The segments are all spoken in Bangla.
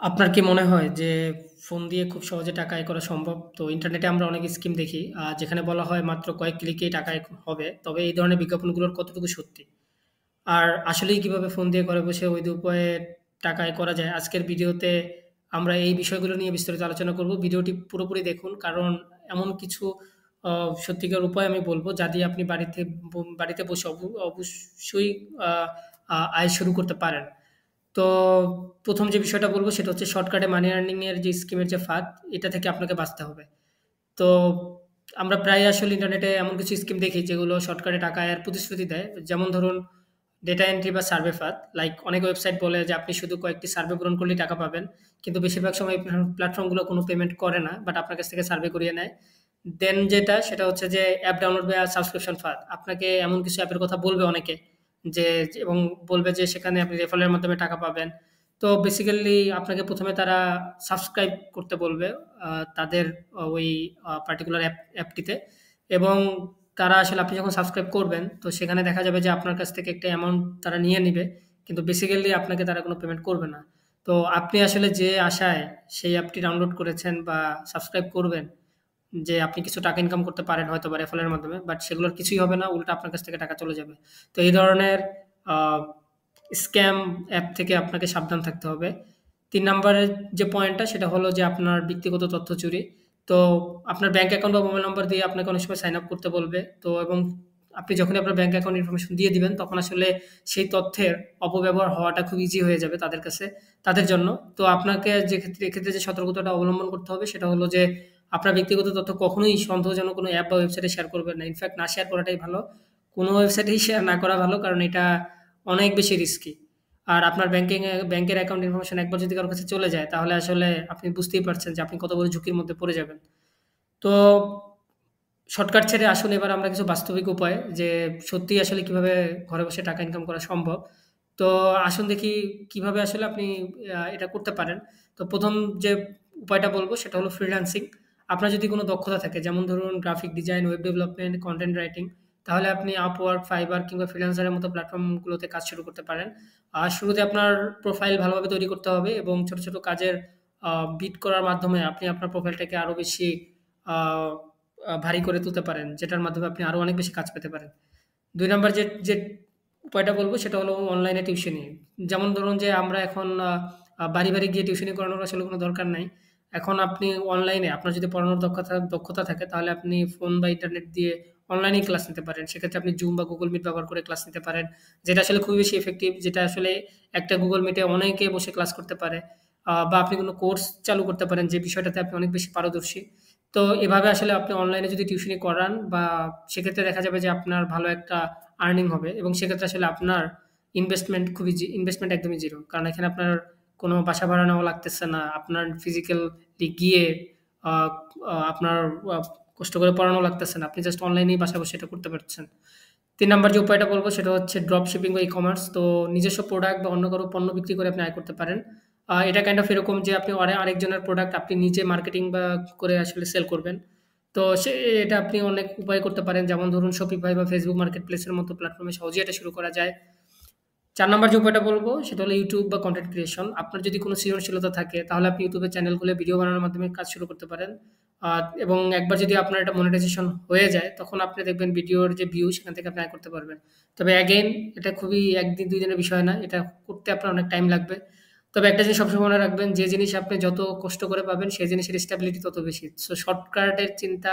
আপনার কি মনে হয় যে ফোন দিয়ে খুব সহজে টাকা আয় করা সম্ভব? তো ইন্টারনেটে আমরা অনেক স্কিম দেখি যেখানে বলা হয় মাত্র কয়েক ক্লিকেই টাকা আয় হবে। তবে এই ধরনের বিজ্ঞাপনগুলোর কতটুকু সত্যি? আর আসলেই কিভাবে ফোন দিয়ে ঘরে বসে বৈধ উপায়ে টাকা আয় করা যায়? আজকের ভিডিওতে আমরা এই বিষয়গুলো নিয়ে বিস্তারিত আলোচনা করব। ভিডিওটি পুরোপুরি দেখুন কারণ এমন কিছু সত্যিকার উপায় আমি বলব যা দিয়ে আপনি বাড়িতে বসে অবশ্যই আ আ আয় শুরু করতে পারেন। তো ১ম যে বিষয়টা বলব সেটা হচ্ছে শর্টকাটে মানি আর্নিং এর যে স্কিমের যে ফাঁদ, এটা থেকে আপনাকে বাঁচতে হবে। তো আমরা প্রায়ই আসলে ইন্টারনেটে এমন কিছু স্কিম দেখি যেগুলো শর্টকাটে টাকা আয়ের প্রতিশ্রুতি দেয়। যেমন ধরুন ডেটা এন্ট্রি বা সার্ভে ফাঁদ। লাইক অনেক ওয়েবসাইট বলে যে আপনি শুধু কয়েকটি সার্ভে পূরণ করলেই টাকা পাবেন। কিন্তু বেশিরভাগ সময় এই প্ল্যাটফর্মগুলো কোনো পেমেন্ট করে না। বাট আপনার কাছ থেকে সার্ভে করিয়ে নেয়। দেন যেটা সেটা হচ্ছে যে অ্যাপ ডাউনলোড বা সাবস্ক্রিপশন ফাঁদ। আপনাকে এমন কিছু অ্যাপের কথা বলবে অনেকে যে এবং বলবে যে সেখানে আপনি রেফারেলের মাধ্যমে টাকা পাবেন। তো বেসিক্যালি আপনাকে ১ম এ তারা সাবস্ক্রাইব করতে বলবে তাদের ওই পার্টিকুলার অ্যাপটিতে এবং তারা আসলে আপনি যখন সাবস্ক্রাইব করবেন, তো সেখানে দেখা যাবে যে আপনার কাছ থেকে একটা অ্যামাউন্ট তারা নিয়ে নিবে। কিন্তু বেসিক্যালি আপনাকে তারা কোনো পেমেন্ট করবে না। তো আপনি আসলে যে আশায় সেই অ্যাপটি ডাউনলোড করেছেন বা সাবস্ক্রাইব করবেন, যে আপনি কিছু টাকা ইনকাম করতে পারেন হয়তোবা রেফারেলের মাধ্যমে। বাট সেগুলোর কিছুই হবে না। উল্টা আপনার কাছ থেকে টাকা চলে যাবে। তো এই ধরনের আ স্ক্যাম অ্যাপ থেকে আপনাকে সাবধান থাকতে হবে। ৩ নাম্বারের যে পয়েন্টটা সেটা হলো যে আপনার ব্যক্তিগত তথ্য চুরি। তো আপনার ব্যাংক অ্যাকাউন্ট বা মোবাইল নাম্বার দিয়ে আপনাকে অনেক সময় সাইন আপ করতে বলবে। তো এবং আপনি যখনই আপনার ব্যাংক অ্যাকাউন্ট ইনফরমেশন দিয়ে দিবেন তখন আসলে সেই তথ্যের অপব্যবহার হওয়াটা খুব ইজি হয়ে যাবে তাদের কাছে, তাদের জন্য। তো আপনাকে এক্ষেত্রে যে সতর্কতাটা অবলম্বন করতে হবে সেটা হলো যে আপনার ব্যক্তিগত তথ্য কখনোই সন্দেহজনক কোনো অ্যাপ বা ওয়েবসাইটে শেয়ার করবেন না। ইনফেক্ট না শেয়ার করাটাই ভালো। কোনো ওয়েবসাইটেই শেয়ার না করা ভালো কারণ এটা অনেক বেশি রিস্কি। আর আপনার ব্যাংকের অ্যাকাউন্ট ইনফরমেশন একবার যদি কারো কাছে চলে যায় তাহলে আসলে আপনি বুঝতেই পারছেন যে আপনি কত বড় ঝুঁকির মধ্যে পড়ে যাবেন। তো শর্টকাট ছেড়ে আসুন এবার আমরা কিছু বাস্তবিক উপায় যে সত্যিই আসলে কিভাবে ঘরে বসে টাকা ইনকাম করা সম্ভব। তো আসুন দেখি কিভাবে আসলে আপনি এটা করতে পারেন। তো ১ম যে উপায়টা বলব সেটা হলো ফ্রিল্যান্সিং। আপনার যদি কোনো দক্ষতা থাকে যেমন ধরুন graphic design, web development, content writing তাহলে আপনি Upwork, Fiverr কিংবা ফ্রিল্যান্সার এর মতো প্ল্যাটফর্মগুলোতে কাজ শুরু করতে পারেন। শুরুতে আপনার প্রোফাইল ভালোভাবে তৈরি করতে হবে এবং ছোট, ছোট কাজের আ বিট করার মাধ্যমে আপনি আপনার প্রোফাইলটাকে আরো বেশি আ ভারী করে তুলতে পারেন। যেটার মাধ্যমে আপনি আরো অনেক বেশি কাজ পেতে পারেন। ২ নাম্বার যে উপায়টা বলব সেটা হলো অনলাইনে টিউশনি। যেমন ধরুন যে আমরা এখন আ আ বাড়ি, বাড়ি গিয়ে টিউশনি করানোর আসলে কোনো দরকার নাই। এখন আপনি অনলাইনে আপনার যদি পড়ানোর দক্ষতা থাকে তাহলে আপনি ফোন বা ইন্টারনেট দিয়ে অনলাইনেই ক্লাস নিতে পারেন। সেক্ষেত্রে আপনি Zoom বা Google Meet ব্যবহার করে ক্লাস নিতে পারেন। যেটা আসলে খুবই বেশি ইফেক্টিভ, যেটা আসলে একটা Google Meet এ অনেকে বসে ক্লাস করতে পারে। বা আপনি কোনো কোর্স চালু করতে পারেন যে বিষয়টাতে আপনি অনেক বেশি পারদর্শী। তো এভাবে আসলে আপনি অনলাইনে যদি টিউশনি করান বা সেক্ষেত্রে দেখা যাবে যে আপনার ভালো একটা আর্নিং হবে এবং সেক্ষেত্রে আসলে আপনার ইনভেস্টমেন্ট একদমই 0 কারণ এখানে আপনার কোনো বাসা ভাড়া নেওয়া লাগতেছে না। আপনার ফিজিক্যালি গিয়ে আ আপনার আ কষ্ট করে পড়ানো লাগতেছে না। আপনি জাস্ট অনলাইনেই বাসায় বসে এটা করতে পারছেন। ৩ নাম্বার যে উপায়টা বলব সেটা হচ্ছে ড্রপ শিপিং বা ই-কমার্স। তো নিজস্ব প্রোডাক্ট বা অন্য কারো পণ্য বিক্রি করে আপনি আয় করতে পারেন। এটা কাইন্ড অফ এরকম যে আপনি আরেকজনের প্রোডাক্ট আপনি নিজে মার্কেটিং বা করে আসলে সেল করবেন। তো এটা আপনি অনেক উপায়ে করতে পারেন। যেমন ধরুন Shopify বা Facebook মার্কেটপ্লেস এর মতো প্ল্যাটফর্মে সহজেই এটা শুরু করা যায়। ৪ নাম্বার যে উপায়টা বলব সেটা হলো YouTube বা কনটেন্ট ক্রিয়েশন। আপনার যদি কোনো সৃজনশীলতা থাকে তাহলে আপনি YouTube এ চ্যানেল খুলে ভিডিও বানানোর মাধ্যমে কাজ শুরু করতে পারেন। আ এবং একবার যদি আপনার এটা মনিটাইজেশন হয়ে যায় তখন আপনি দেখবেন ভিডিওর যে ভিউ সেখান থেকে আপনি আয় করতে পারবেন। তবে এগেইন এটা খুবই ১ দিন ২ দিনের বিষয় না। এটা করতে আপনার অনেক টাইম লাগবে। তবে একটা জিনিস সবসময় মনে রাখবেন যে জিনিস আপনি যত কষ্ট করে পাবেন সেই জিনিসের স্টেবিলিটি তত বেশি। সো শর্টকাটের চিন্তা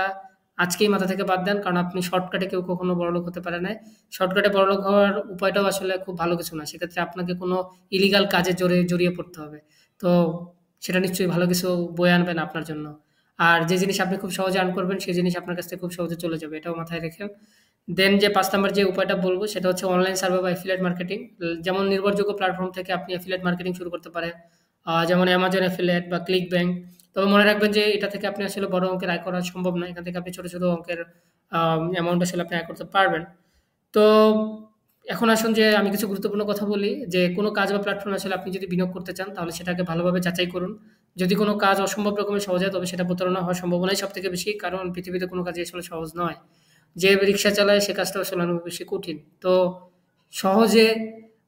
আজকেই মাথা থেকে বাদ দেন। কারণ আপনি শর্টকাটে কেউ কখনো বড়লোক হতে পারে নাই। শর্টকাটে বড়লোক হওয়ার উপায়টাও আসলে খুব ভালো কিছু না। সেক্ষেত্রে আপনাকে কোনো ইলিগাল কাজে জড়িয়ে পড়তে হবে। তো সেটা নিশ্চয়ই ভালো কিছু বয়ে আনবে না আপনার জন্য। আর যে জিনিস আপনি খুব সহজে আর্ন করবেন সেই জিনিস আপনার কাছ থেকে খুব সহজে চলে যাবে। এটাও মাথায় রেখেন। দেন যে ৫ নাম্বার যে উপায়টা বলব সেটা হচ্ছে অনলাইন সার্ভে বা এফিলিয়েট মার্কেটিং। যেমন নির্ভরযোগ্য প্ল্যাটফর্ম থেকে আপনি এফিলিয়েট মার্কেটিং শুরু করতে পারেন। যেমন Amazon এফিলিয়েট বা ClickBank। তবে মনে রাখবেন যে এটা থেকে আপনি আসলে বড় অঙ্কের আয় করা সম্ভব না। এখান থেকে আপনি ছোট, ছোট অঙ্কের অ্যামাউন্ট আসলে আপনি আয় করতে পারবেন। তো এখন আসুন যে আমি কিছু গুরুত্বপূর্ণ কথা বলি যে কোনো কাজ বা প্ল্যাটফর্মে আসলে আপনি যদি বিনিয়োগ করতে চান তাহলে সেটাকে ভালোভাবে যাচাই করুন। যদি কোনো কাজ অসম্ভব রকমের সহজ হয় তবে সেটা প্রতারণা হওয়ার সম্ভাবনাই সবথেকে বেশি। কারণ পৃথিবীতে কোনো কাজই আসলে সহজ নয়। যে রিক্সা চালায় সে কাজটাও আসলে অনেক বেশি কঠিন। তো সহজে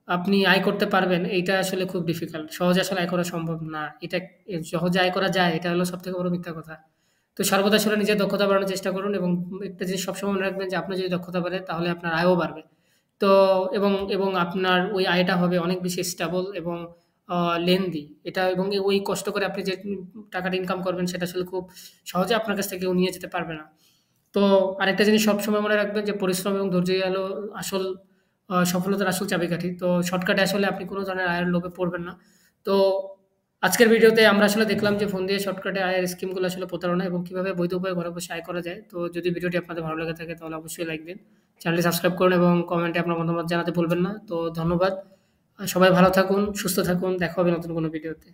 আপনি আয় করতে পারবেন এইটা আসলে খুব ডিফিকাল্ট। সহজে আসলে আয় করা সম্ভব না। এটা সহজে আয় করা যায় এটা হলো সবথেকে বড় মিথ্যা কথা। তো সর্বদা আসলে নিজের দক্ষতা বাড়ানোর চেষ্টা করুন এবং একটা জিনিস সবসময় মনে রাখবেন যে আপনার যদি দক্ষতা বাড়ে তাহলে আপনার আয়ও বাড়বে। তো এবং আপনার ওই আয়টা হবে অনেক বেশি স্টেবল এবং আ লেনদি। এটা এবং ওই কষ্ট করে আপনি যে টাকাটা ইনকাম করবেন সেটা আসলে খুব সহজে আপনার কাছ থেকে কেউ নিয়ে যেতে পারবে না। তো আরেকটা জিনিস সবসময় মনে রাখবেন যে পরিশ্রম এবং ধৈর্যই হলো আসল সফলতার আসল চাবিকাঠি। তো শর্টকাটে আসলে আপনি কোন ধরনের আয়ের লোভে পড়বেন না। তো আজকের ভিডিওতে আমরা আসলে দেখলাম যে ফোন দিয়ে শর্টকাটে আয়ের স্কিমগুলো আসলে প্রতারণা এবং কিভাবে বৈধ উপায়ে ঘরে বসে আয় করা যায়। তো যদি ভিডিওটি আপনাদের ভালো লেগে থাকে তাহলে অবশ্যই লাইক দিন। চ্যানেলটি সাবস্ক্রাইব করুন এবং কমেন্টে আপনার মতামত জানাতে ভুলবেন না। তো ধন্যবাদ। সবাই ভালো থাকুন, সুস্থ থাকুন। দেখা হবে নতুন কোনো ভিডিওতে।